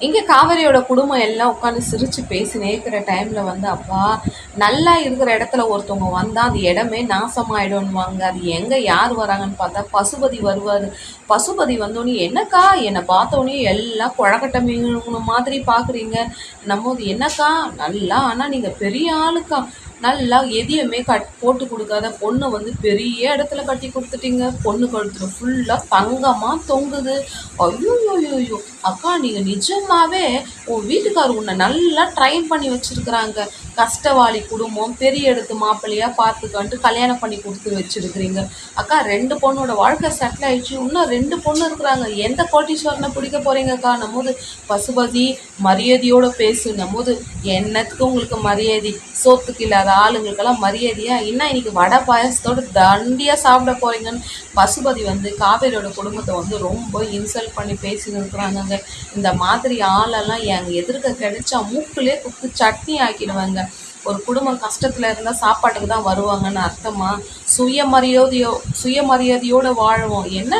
இங்கே காவேரியோட குடும்பம் எல்லாம் உட்காந்து சிரித்து பேசினே இருக்கிற டைமில் வந்து அப்பா நல்லா இருக்கிற இடத்துல ஒருத்தவங்க வந்தால் அந்த இடமே நாசமாயிடும்வாங்க. அது எங்கே யார் வராங்கன்னு பார்த்தா பசுபதி வருவார். பசுபதி வந்தோடனே என்னக்கா என்னை பார்த்தோன்னே எல்லாம் குழக்கட்டை மீன் மாதிரி பார்க்குறீங்க நம்ம என்னக்கா நல்லா ஆனால் நீங்கள் பெரிய ஆளுக்கா நல்லா எதையுமே போட்டு கொடுக்காத பொண்ணை வந்து பெரிய இடத்துல கட்டி கொடுத்துட்டீங்க. பொண்ணு கழுத்துல ஃபுல்லாக தங்கமாக தொங்குது. ஐயோ அக்கா நீங்கள் நிஜமாவே உன் வீட்டுக்காரர் உன்னை நல்லா ட்ரைன் பண்ணி வச்சுருக்குறாங்க. கஷ்டவாளி குடும்பம் பெரிய இடத்து மாப்பிள்ளையாக பார்த்துக்கன்ட்டு கல்யாணம் பண்ணி கொடுத்து வச்சுருக்குறீங்க. அக்கா 2 பொண்ணோட வாழ்க்கை செட்டில் ஆயிடுச்சு. இன்னும் 2 பொண்ணு இருக்கிறாங்க. எந்த கோட்டீஸ்வரனை பிடிக்க போகிறீங்கக்கா நம்மோது பசுபதி மரியாதையோடு பேசும் போது என்னத்துக்கு உங்களுக்கு மரியாதை? சோத்துக்கு இல்லாத ஆளுங்களுக்கெல்லாம் மரியாதையா இன்னும் இன்னைக்கு வடை பாயசத்தோடு தண்டியாக சாப்பிட போகிறீங்கன்னு பசுபதி வந்து காவேரியோட குடும்பத்தை வந்து ரொம்ப இன்சல்ட் பண்ணி பேசின்னு இருக்கிறாங்க. இந்த மாதிரி ஆளெல்லாம் எங்கள் எதிர்க்க கிடைச்சா மூக்குலேயே குத்து சட்னி ஆக்கிடுவாங்க. ஒரு குடும்பம் கஷ்டத்தில் இருந்தால் சாப்பாட்டுக்கு தான் வருவாங்கன்னு அர்த்தமா? சுயமரியாதையோடு வாழ்வோம். என்ன